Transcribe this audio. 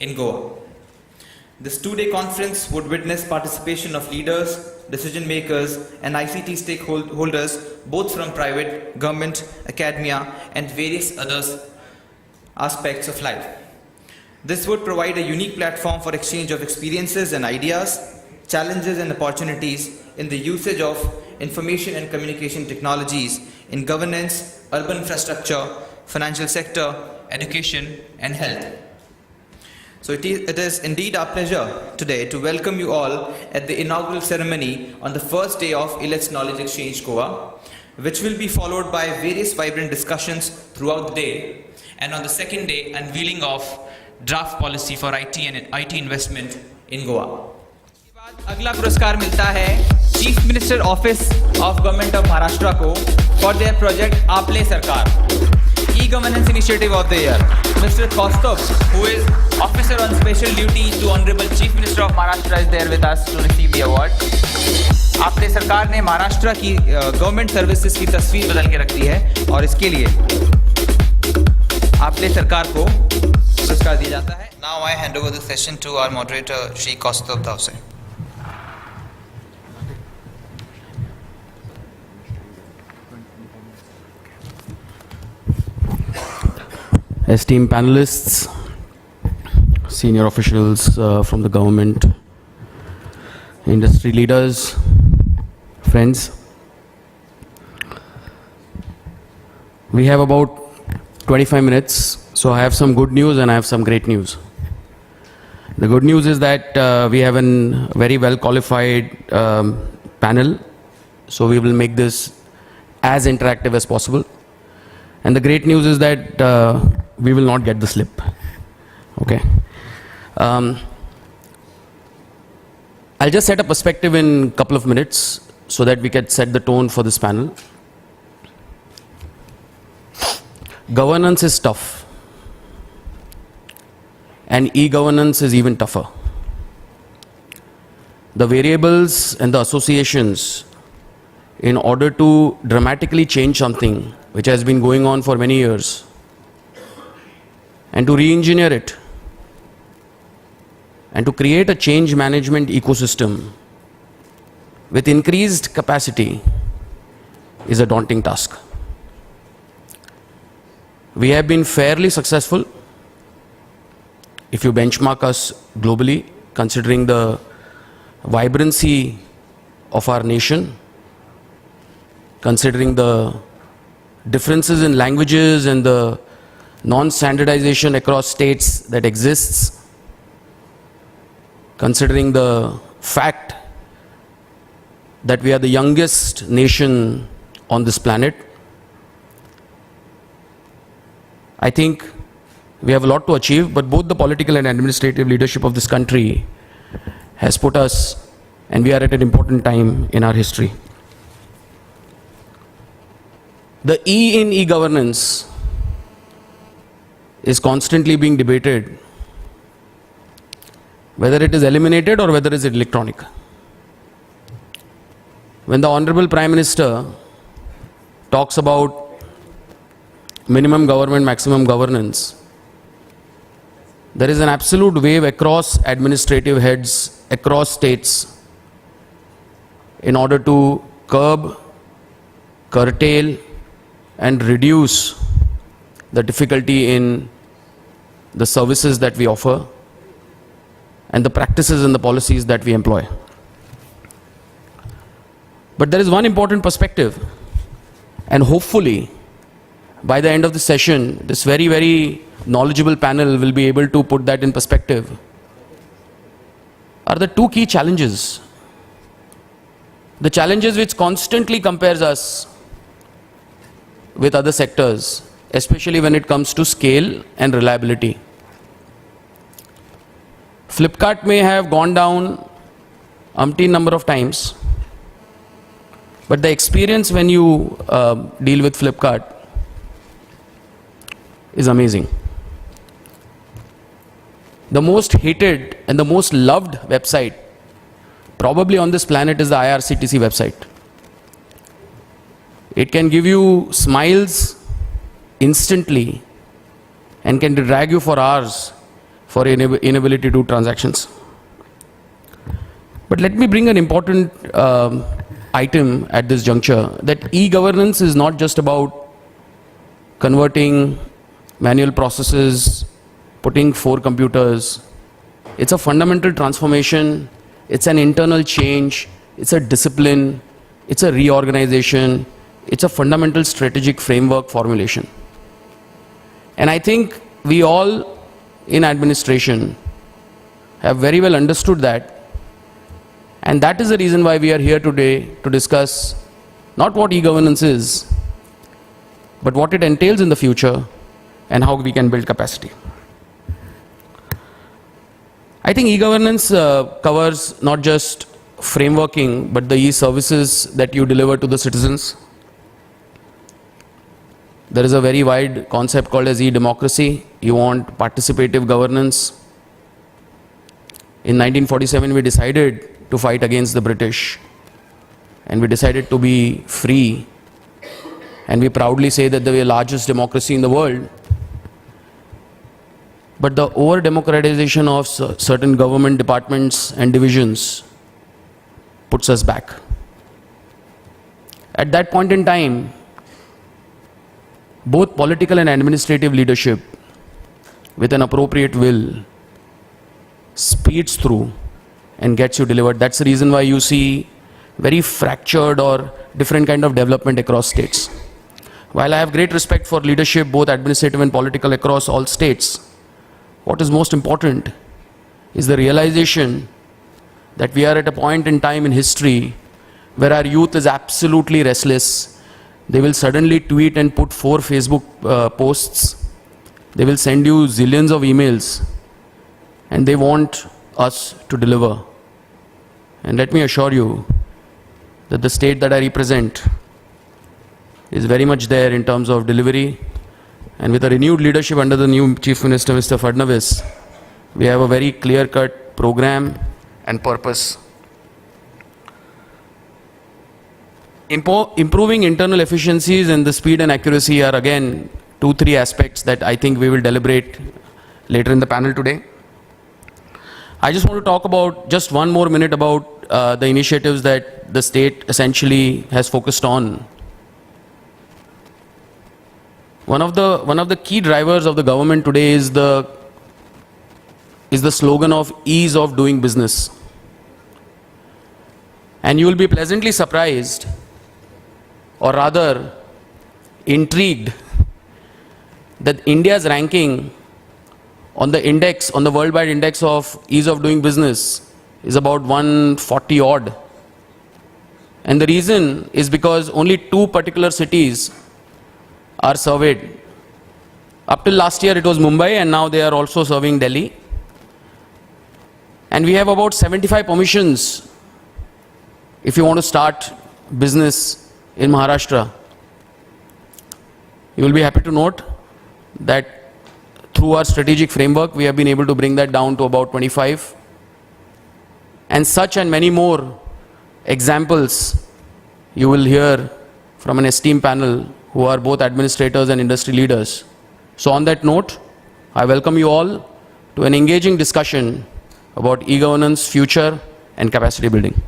in Goa. This two-day conference would witness participation of leaders, decision makers and ICT stakeholders both from private, government, academia and various other aspects of life. This would provide a unique platform for exchange of experiences and ideas, challenges and opportunities in the usage of information and communication technologies in governance, urban infrastructure, financial sector, education and health. So it is indeed our pleasure today to welcome you all at the inaugural ceremony on the first day of ELets Knowledge Exchange Goa, which will be followed by various vibrant discussions throughout the day, and on the second day, unveiling of draft policy for IT and IT investment in Goa. अगला पुरस्कार मिलता है chief minister office of government of Maharashtra को for their project आपले सरकार eGovernance Initiative of the Year. Mr. Kaustubh, who is Officer on Special Duty to Honorable Chief Minister of Maharashtra, is there with us to receive the award. आपले सरकार ने महाराष्ट्र की government services की तस्वीर बदल के रख दी है और इसके लिए आपले सरकार को पुरस्कार दिया जाता है. Now I hand over the session to our moderator, Shri Kaustubh Dhavse. Esteemed panelists, senior officials from the government, industry leaders, friends. We have about 25 minutes, so I have some good news and I have some great news. The good news is that we have a very well qualified panel, so we will make this as interactive as possible. And the great news is that we will not get the slip. Okay. I'll just set a perspective in a couple of minutes so that we can set the tone for this panel. Governance is tough, and e-governance is even tougher. The variables and the associations in order to dramatically change something which has been going on for many years and to re-engineer it and to create a change management ecosystem with increased capacity is a daunting task. We have been fairly successful if you benchmark us globally, considering the vibrancy of our nation, considering the differences in languages and the non-standardization across states that exists, considering the fact that we are the youngest nation on this planet. I think we have a lot to achieve, but both the political and administrative leadership of this country has put us, and we are at an important time in our history. The E in e-governance is constantly being debated, whether it is eliminated or whether it is electronic. When the Honorable Prime Minister talks about minimum government, maximum governance, there is an absolute wave across administrative heads, across states, in order to curb, curtail, and reduce the difficulty in the services that we offer and the practices and the policies that we employ. But there is one important perspective, and hopefully by the end of the session, this very, very knowledgeable panel will be able to put that in perspective, are the two key challenges. The challenges which constantly compares us with other sectors, especially when it comes to scale and reliability. Flipkart may have gone down umpteen number of times, but the experience when you deal with Flipkart is amazing. The most hated and the most loved website probably on this planet is the IRCTC website. It can give you smiles instantly and can drag you for hours for inability to do transactions. But let me bring an important item at this juncture, that e-governance is not just about converting manual processes, putting 4 computers. It's a fundamental transformation. It's an internal change. It's a discipline. It's a reorganization. It's a fundamental strategic framework formulation. And I think we all in administration have very well understood that. And that is the reason why we are here today to discuss not what e-governance is, but what it entails in the future and how we can build capacity. I think e-governance covers not just frameworking, but the e-services that you deliver to the citizens. There is a very wide concept called as e-democracy. You want participative governance. In 1947, we decided to fight against the British, and we decided to be free, and we proudly say that we are the largest democracy in the world. But the over-democratization of certain government departments and divisions puts us back. At that point in time, both political and administrative leadership, with an appropriate will, speeds through and gets you delivered. That's the reason why you see very fractured or different kind of development across states. While I have great respect for leadership, both administrative and political, across all states, what is most important is the realization that we are at a point in time in history where our youth is absolutely restless. They will suddenly tweet and put 4 Facebook posts. They will send you zillions of emails, and they want us to deliver. And let me assure you that the state that I represent is very much there in terms of delivery. And with a renewed leadership under the new Chief Minister, Mr. Fadnavis, we have a very clear-cut program and purpose. Improving internal efficiencies and the speed and accuracy are again 2-3 aspects that I think we will deliberate later in the panel today. I just want to talk about just 1 more minute about the initiatives that the state essentially has focused on. One of the key drivers of the government today is the slogan of ease of doing business. And you will be pleasantly surprised, or rather intrigued, that India's ranking on the index, on the worldwide index of ease of doing business, is about 140 odd. And the reason is because only 2 particular cities are surveyed. Up till last year it was Mumbai, and now they are also serving Delhi. And we have about 75 permissions if you want to start business in Maharashtra. You will be happy to note that through our strategic framework, we have been able to bring that down to about 25. And such and many more examples you will hear from an esteemed panel who are both administrators and industry leaders. So on that note, I welcome you all to an engaging discussion about e-governance, future, and capacity building.